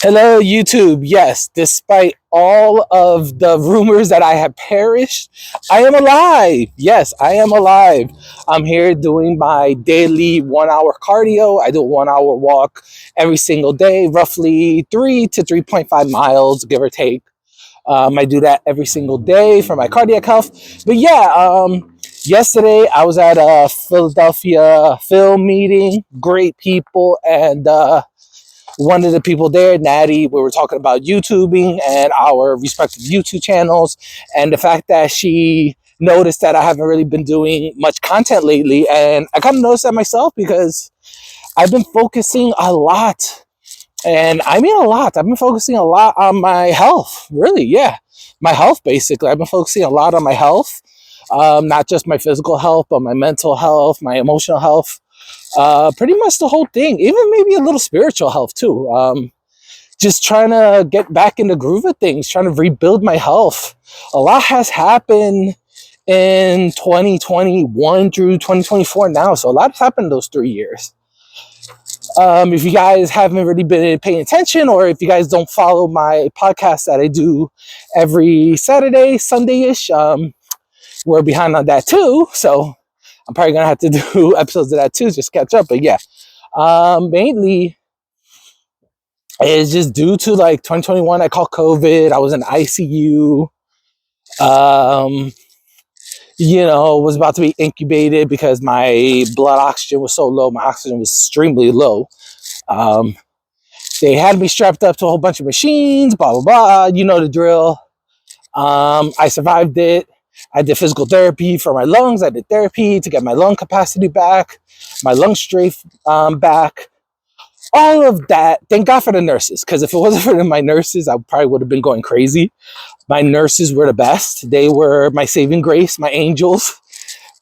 Hello, YouTube. Yes, despite all of the rumors that I have perished, I am alive. Yes, I am alive. I'm here doing my daily 1 hour cardio. I do a 1 hour walk every single day, roughly 3 to 3.5 miles, give or take. I do that every single day for my cardiac health. But yeah, yesterday I was at a Philadelphia film meeting, great people, and one of the people there, Natty, we were talking about YouTubing and our respective YouTube channels, and the fact that she noticed that I haven't really been doing much content lately. And I kind of noticed that myself because I've been focusing a lot. And I mean a lot. I've been focusing a lot on my health, really. Yeah. My health, basically. I've been focusing a lot on my health, not just my physical health, but my mental health, my emotional health, pretty much the whole thing, even maybe a little spiritual health too. Just trying to get back in the groove of things, trying to rebuild my health. A lot has happened in 2021 through 2024 now. So a lot has happened in those 3 years. If you guys haven't really been paying attention, or if you guys don't follow my podcast that I do every Saturday, Sunday-ish, we're behind on that too. So I'm probably going to have to do episodes of that too, just catch up. But yeah, mainly it's just due to like 2021. I caught COVID. I was in ICU. Um, was about to be incubated because my blood oxygen was so low. My oxygen was extremely low. Um, they had me strapped up to a whole bunch of machines, blah, blah, blah. You know the drill. I survived it. I did physical therapy for my lungs. I did therapy to get my lung capacity back, my lung strength back. All of that. Thank God for the nurses, because if it wasn't for my nurses, I probably would have been going crazy. My nurses were the best. They were my saving grace, my angels.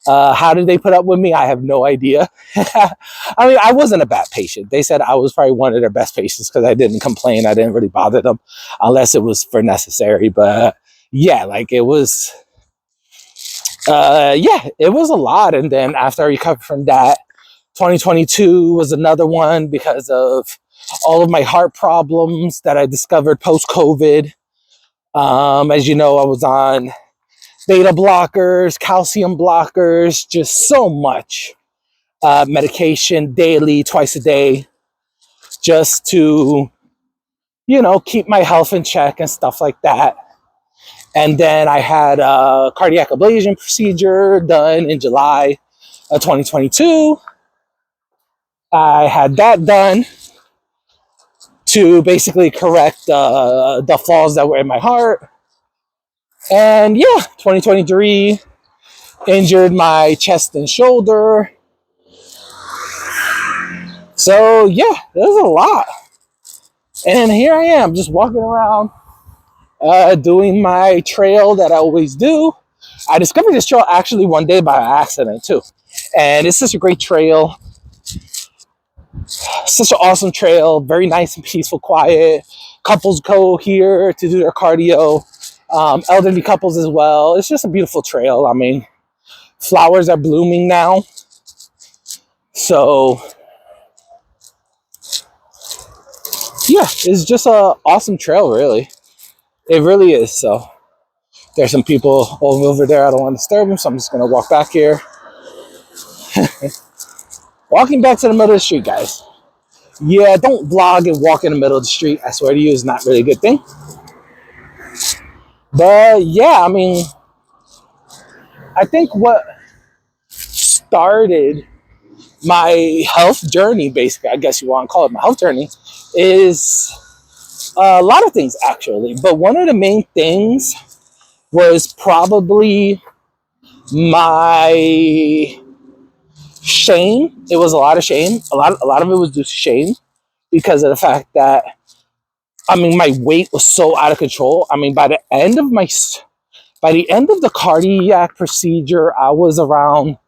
How did they put up with me? I have no idea. I mean, I wasn't a bad patient. They said I was probably one of their best patients because I didn't complain. I didn't really bother them unless it was for necessary. But yeah, like it was, it was a lot. And then after I recovered from that, 2022 was another one because of all of my heart problems that I discovered post COVID. As you know, I was on beta blockers, calcium blockers, just so much medication daily, twice a day, just to, keep my health in check and stuff like that. And then I had a cardiac ablation procedure done in July of 2022. I had that done to basically correct the flaws that were in my heart. And yeah, 2023 injured my chest and shoulder. So yeah, there's a lot. And here I am, just walking around, doing my trail that I always do. I discovered this trail actually one day by accident too. And it's such a great trail, such an awesome trail, very nice and peaceful, quiet. Couples go here to do their cardio, elderly couples as well. It's just a beautiful trail. I mean, flowers are blooming now. So yeah, it's just an awesome trail, really. It really is. So there's some people over there. I don't want to disturb them, so I'm just going to walk back here. Walking back to the middle of the street, guys. Yeah, don't vlog and walk in the middle of the street. I swear to you, it's not really a good thing. But yeah, I mean, I think what started my health journey, basically, I guess you want to call it my health journey, is a lot of things actually. But one of the main things was probably my shame. It was a lot of shame. A lot of it was due to shame because of the fact that, I mean, my weight was so out of control. I mean, by the end of the cardiac procedure, I was around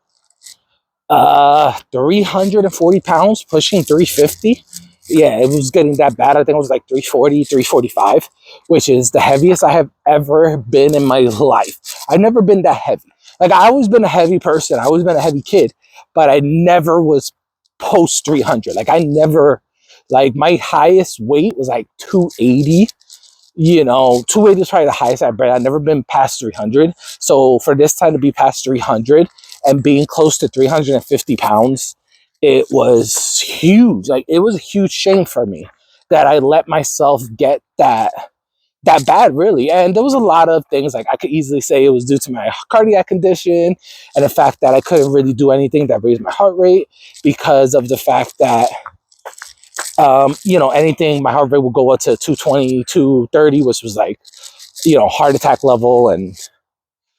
340 pounds, pushing 350. Yeah, it was getting that bad. I think it was like 340, 345, which is the heaviest I have ever been in my life. I've never been that heavy. Like, I always been a heavy person. I always been a heavy kid, but I never was post 300. Like, I never Like my highest weight was like 280. 280 is probably the highest I've been. I've never been past 300. So for this time to be past 300 and being close to 350 pounds, it was huge. Like it was a huge shame for me that I let myself get that bad, really. And there was a lot of things, like I could easily say it was due to my cardiac condition and the fact that I couldn't really do anything that raised my heart rate, because of the fact that anything, my heart rate would go up to 220, 230, which was like, heart attack level and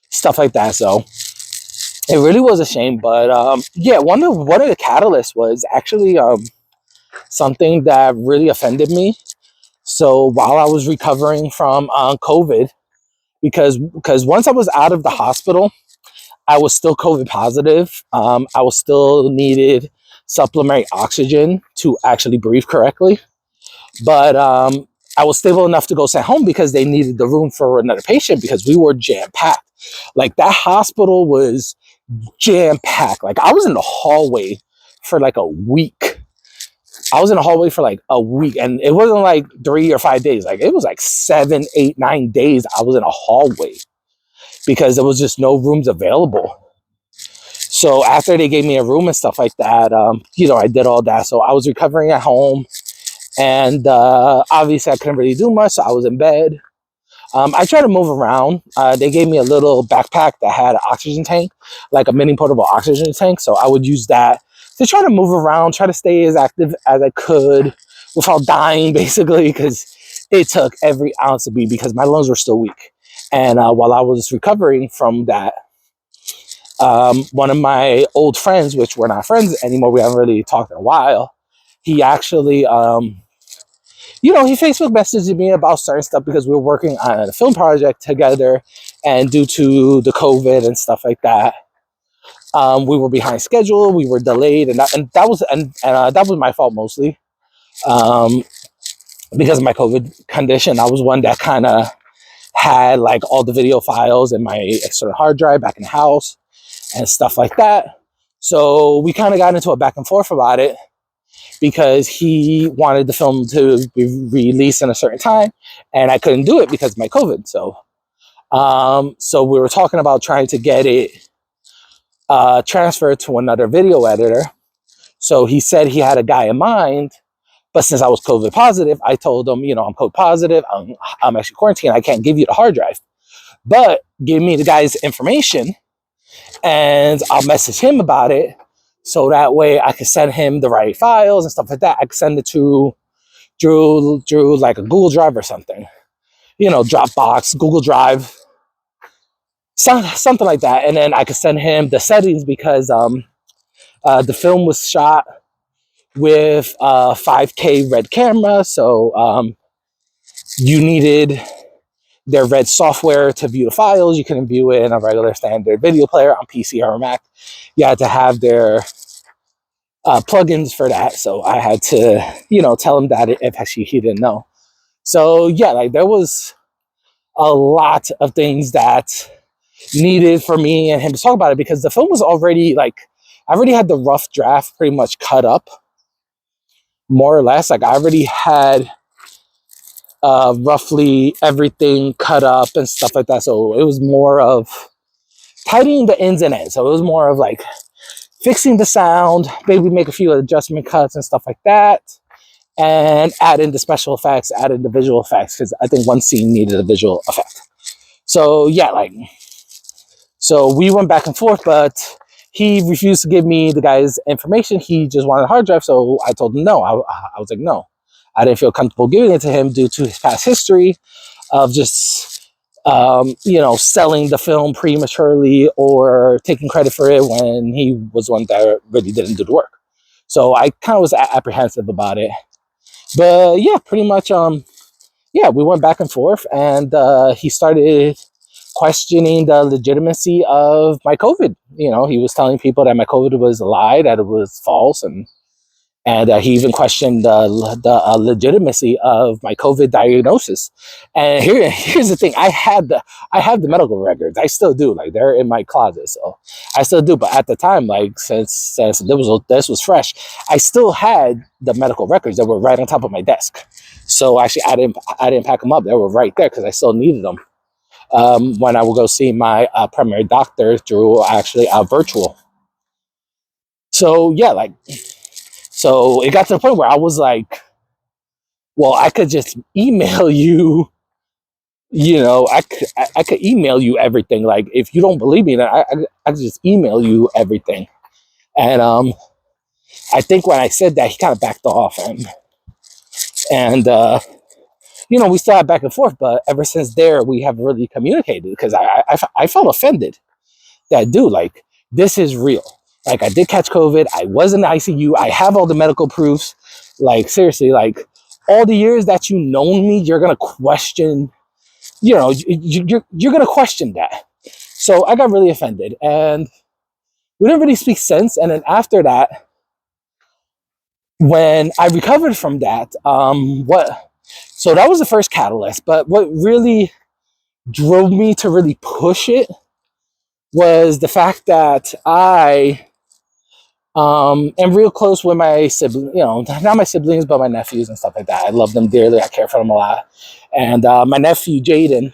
stuff like that. So it really was a shame. But yeah, one of the catalysts was actually something that really offended me. So while I was recovering from COVID, because once I was out of the hospital, I was still COVID positive. I was still needed supplementary oxygen to actually breathe correctly. But I was stable enough to go stay home because they needed the room for another patient because we were jam packed. Like that hospital was jam packed. Like I was in the hallway for like a week. I was in the hallway for like a week, and it wasn't like 3 or 5 days. Like it was like 7, 8, 9 days. I was in a hallway because there was just no rooms available. So after they gave me a room and stuff like that, I did all that. So I was recovering at home, and obviously I couldn't really do much. So I was in bed. I tried to move around. They gave me a little backpack that had an oxygen tank, like a mini portable oxygen tank. So I would use that to try to move around, try to stay as active as I could without dying, basically, because it took every ounce of me because my lungs were still weak. And while I was recovering from that, one of my old friends, which we're not friends anymore, we haven't really talked in a while, he actually, he Facebook messaged me about certain stuff because we were working on a film project together, and due to the COVID and stuff like that, we were behind schedule, we were delayed, and that was my fault mostly, um, because of my COVID condition. I was one that kind of had like all the video files in my external hard drive back in the house and stuff like that. So we kind of got into a back and forth about it because he wanted the film to be released in a certain time, and I couldn't do it because of my COVID. So we were talking about trying to get it transferred to another video editor. So he said he had a guy in mind, but since I was COVID positive, I told him, I'm COVID positive. I'm actually quarantined. I can't give you the hard drive, but give me the guy's information and I'll message him about it. So that way I can send him the right files and stuff like that. I can send it to Drew like a Google Drive or something, Dropbox, Google Drive, something like that. And then I could send him the settings because the film was shot with a 5K red camera. So you needed their red software to view the files. You couldn't view it in a regular standard video player on PC or Mac. You had to have their plugins for that. So I had to, tell him that if actually he didn't know. So yeah, like there was a lot of things that needed for me and him to talk about it because the film was already like, I already had the rough draft pretty much cut up, more or less. Like I already had roughly everything cut up and stuff like that. So it was more of tidying the ins and ends. So it was more of like fixing the sound, maybe make a few adjustment cuts and stuff like that, and add in the special effects, add in the visual effects, because I think one scene needed a visual effect. So yeah, so we went back and forth, but he refused to give me the guy's information. He just wanted a hard drive. So I told him no. I was like, no, I didn't feel comfortable giving it to him due to his past history of just, selling the film prematurely or taking credit for it when he was one that really didn't do the work. So I kind of was apprehensive about it. But yeah, pretty much, we went back and forth, and he started questioning the legitimacy of my COVID. He was telling people that my COVID was a lie, that it was false, and And he even questioned the legitimacy of my COVID diagnosis. And here's the thing: I have the medical records. I still do. Like, they're in my closet, so I still do. But at the time, like, since this was fresh, I still had the medical records that were right on top of my desk. So actually, I didn't pack them up. They were right there because I still needed them. When I would go see my primary doctor through actually virtual. So yeah, like, so it got to the point where I was like, well, I could just email you. I could email you everything. Like, if you don't believe me, then I could just email you everything. And I think when I said that, he kind of backed off, and we still had back and forth. But ever since there, we have really communicated because I felt offended that, dude, like, this is real. Like, I did catch COVID. I was in the ICU. I have all the medical proofs. Like, seriously, like, all the years that you known me, you're gonna question. You're gonna question that. So I got really offended, and we didn't really speak since. And then after that, when I recovered from that, what? So that was the first catalyst. But what really drove me to really push it was the fact that I am real close with my siblings, not my siblings, but my nephews and stuff like that. I love them dearly. I care for them a lot. And my nephew, Jaden,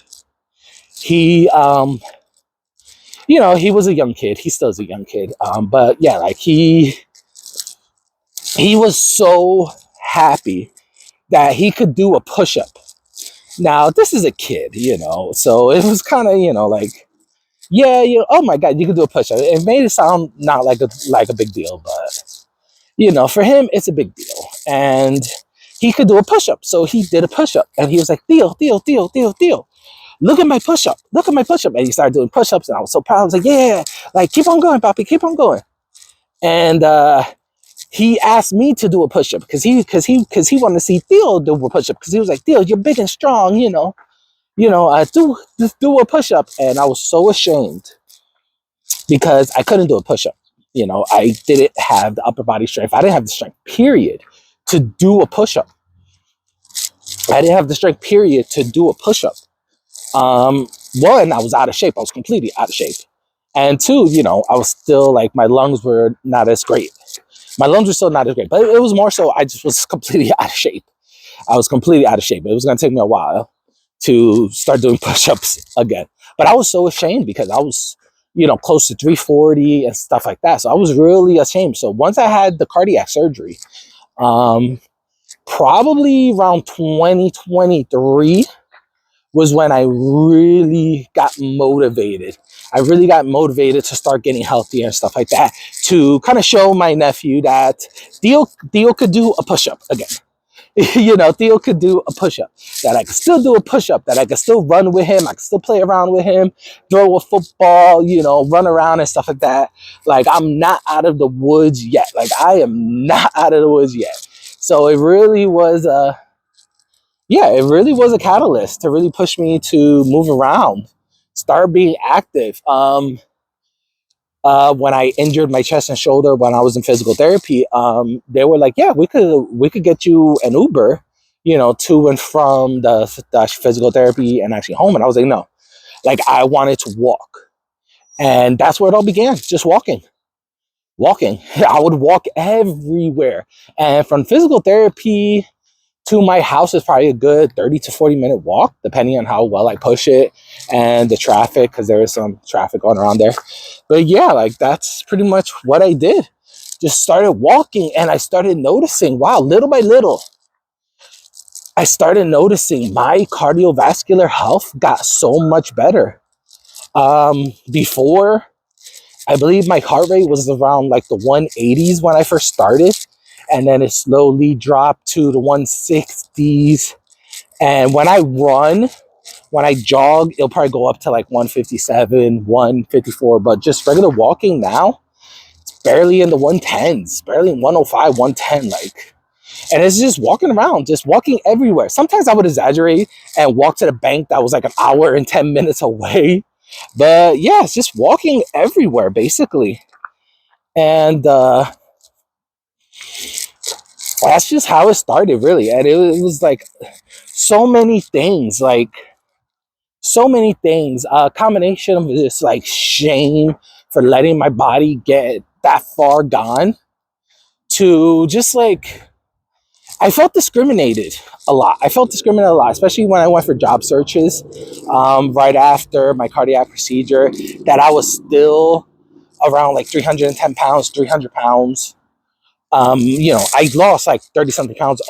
he, he was a young kid. He still is a young kid. But yeah, like, he was so happy that he could do a push-up. Now, this is a kid, so it was kind of, like, yeah, oh my God, you could do a push-up. It made it sound not like a big deal, but for him, it's a big deal. And he could do a push-up. So he did a push-up. And he was like, Theo, Theo, Theo, Theo, Theo, look at my push-up. Look at my push-up. And he started doing push-ups. And I was so proud. I was like, yeah, like, keep on going, Papi, keep on going. And he asked me to do a push-up because he wanted to see Theo do a push-up, because he was like, Theo, you're big and strong, do a push-up. And I was so ashamed because I couldn't do a push-up. I didn't have the upper body strength. I didn't have the strength, period, to do a push-up. I didn't have the strength, period, to do a push-up. One, I was out of shape. I was completely out of shape. And two, I was still, like, my lungs were not as great. My lungs were still not as great, but it was more so I just was completely out of shape. I was completely out of shape. It was going to take me a while to start doing push-ups again. But I was so ashamed because I was, close to 340 and stuff like that. So I was really ashamed. So once I had the cardiac surgery, probably around 2023 was when I really got motivated. I really got motivated to start getting healthy and stuff like that, to kind of show my nephew that Theo could do a push-up again. Theo could do a push-up, that I could still do a push-up, that I could still run with him, I could still play around with him, throw a football, run around and stuff like that. Like, I'm not out of the woods yet. Like, I am not out of the woods yet. So it really was a catalyst to really push me to move around, start being active. When I injured my chest and shoulder when I was in physical therapy, they were like, "Yeah, we could get you an Uber, to and from the physical therapy and actually home." And I was like, "No, like, I wanted to walk," and that's where it all began. Just walking. I would walk everywhere, and from physical therapy to my house is probably a good 30 to 40-minute walk, depending on how well I push it and the traffic, because there is some traffic going around there. But yeah, like, that's pretty much what I did. Just started walking, and I started noticing, wow, little by little, I started noticing my cardiovascular health got so much better. Before, I believe my heart rate was around like the 180s when I first started, and then it slowly dropped to the 160s. And when I jog, it'll probably go up to like 157, 154. But just regular walking now, it's barely in the 110s, barely in 105, 110. Like, and it's just walking around, just walking everywhere. Sometimes I would exaggerate and walk to the bank that was like an hour and 10 minutes away. But yeah, it's just walking everywhere, basically. And that's just how it started, really. And it was like so many things, like so many things. A combination of this like shame for letting my body get that far gone, to just like I felt discriminated a lot. I felt discriminated a lot, especially when I went for job searches right after my cardiac procedure. That I was still around like 310 pounds, 300 pounds. I lost like 30 something pounds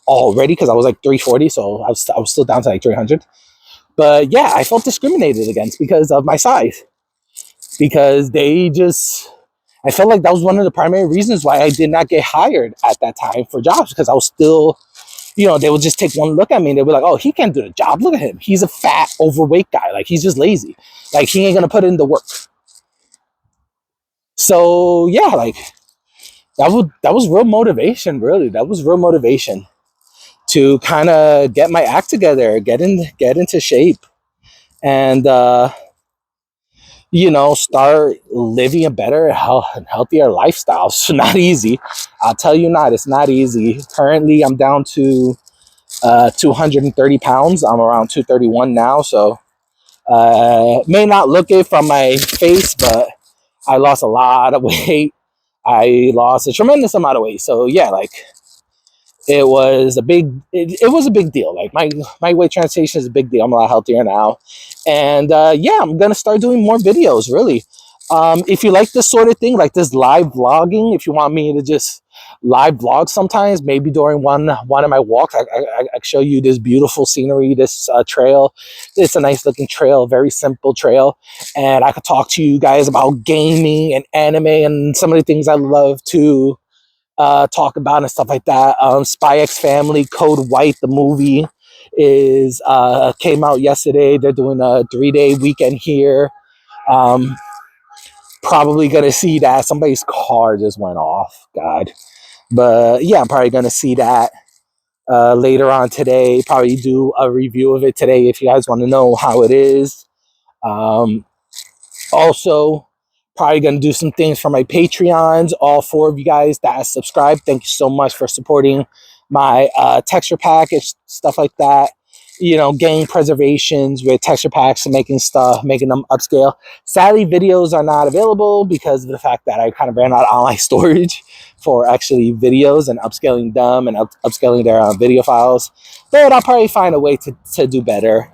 already because I was like 340, so I was still down to like 300. But yeah, I felt discriminated against because of my size. Because they just, I felt like that was one of the primary reasons why I did not get hired at that time for jobs, because I was still, they would just take one look at me and they'd be like, oh, he can't do the job. Look at him. He's a fat, overweight guy. Like, he's just lazy. Like, he ain't going to put in the work. So, yeah, like, that was real motivation, really. That was real motivation to kind of get my act together, get into shape, and start living a better, healthier lifestyle. It's not easy. I'll tell you not. It's not easy. Currently, I'm down to 230 pounds. I'm around 231 now. So may not look it from my face, but I lost a lot of weight. I lost a tremendous amount of weight. So yeah, like it was a big deal. Like my weight transition is a big deal. I'm a lot healthier now, and yeah, I'm gonna start doing more videos. Really, if you like this sort of thing, like this live vlogging, if you want me to just live vlog sometimes, maybe during one of my walks, I show you this beautiful scenery, this trail. It's a nice looking trail, very simple trail, and I could talk to you guys about gaming and anime and some of the things I love to talk about and stuff like that. Spy X Family, Code White, the movie is came out yesterday. They're doing a 3-day weekend here. Um, Probably gonna see that. Somebody's car just went off. God, but yeah, I'm probably gonna see that later on today. Probably do a review of it today if you guys want to know how it is. Um, Also, probably going to do some things for my Patreons. All four of you guys that subscribe, thank you so much for supporting my texture package, stuff like that. Game preservations with texture packs and making them upscale. Sadly, videos are not available because of the fact that I kind of ran out of online storage for actually videos and upscaling them and upscaling their video files. But I'll probably find a way to do better.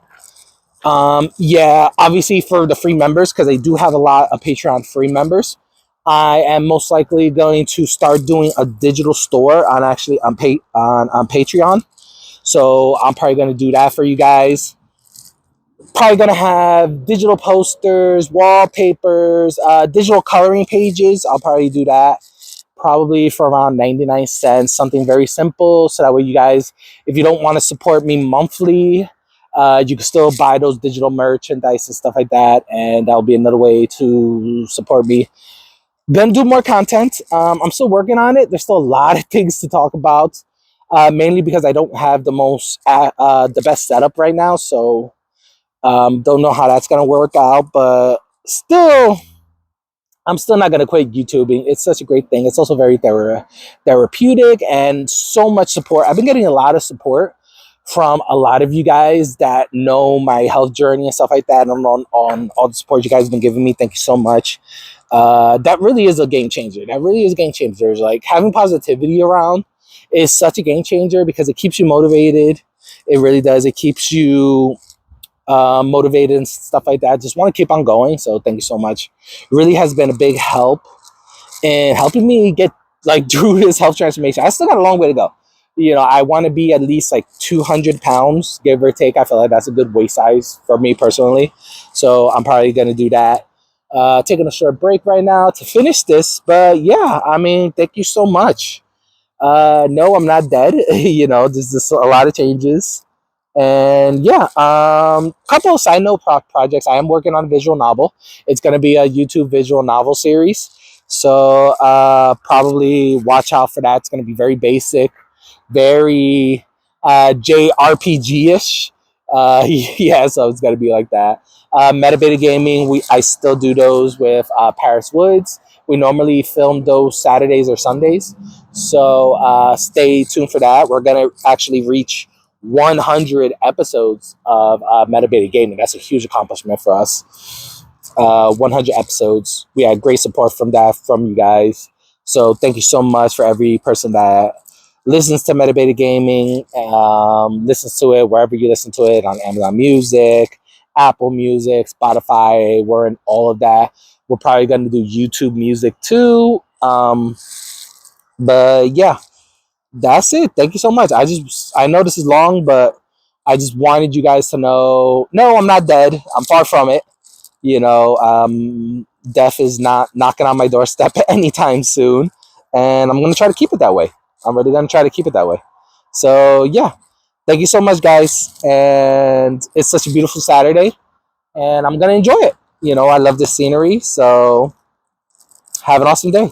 Yeah, obviously for the free members, because I do have a lot of Patreon free members, I am most likely going to start doing a digital store on Patreon. So I'm probably going to do that for you guys. Probably going to have digital posters, wallpapers, digital coloring pages. I'll probably do that probably for around 99 cents, something very simple. So that way you guys, if you don't want to support me monthly, you can still buy those digital merchandise and stuff like that. And that'll be another way to support me. Gonna do more content. I'm still working on it. There's still a lot of things to talk about, mainly because I don't have the best setup right now. So don't know how that's gonna work out, but still, I'm still not going to quit YouTubing. It's such a great thing. It's also very therapeutic and so much support. I've been getting a lot of support from a lot of you guys that know my health journey and stuff like that. And on all the support you guys have been giving me. Thank you so much. That really is a game changer. That really is a game changer. Like, having positivity around is such a game changer because it keeps you motivated. It really does. It keeps you motivated and stuff like that. Just want to keep on going. So thank you so much. Really has been a big help in helping me get like through this health transformation. I still got a long way to go. I want to be at least like 200 pounds, give or take. I feel like that's a good waist size for me personally. So I'm probably going to do that. Taking a short break right now to finish this. But yeah, I mean, thank you so much. No, I'm not dead. There's just a lot of changes. And yeah, couple of side note projects. I am working on a visual novel. It's going to be a YouTube visual novel series. So probably watch out for that. It's going to be very basic, very JRPG-ish. Yeah, so it's going to be like that. Metadata gaming, I still do those with Paris Woods. We normally film those Saturdays or Sundays. So stay tuned for that. We're going to actually reach 100 episodes of Metabated Gaming. That's a huge accomplishment for us. 100 episodes. We had great support from that, from you guys. So thank you so much for every person that listens to Metabated Gaming, listens to it wherever you listen to it, on Amazon Music, Apple Music, Spotify. We're in all of that. We're probably going to do YouTube Music too. But yeah, that's it. Thank you so much. I know this is long, but I just wanted you guys to know. No, I'm not dead. I'm far from it. Death is not knocking on my doorstep anytime soon, and I'm gonna try to keep it that way. I'm really gonna try to keep it that way. So yeah, thank you so much, guys, and it's such a beautiful Saturday, and I'm gonna enjoy it. I love the scenery, so have an awesome day.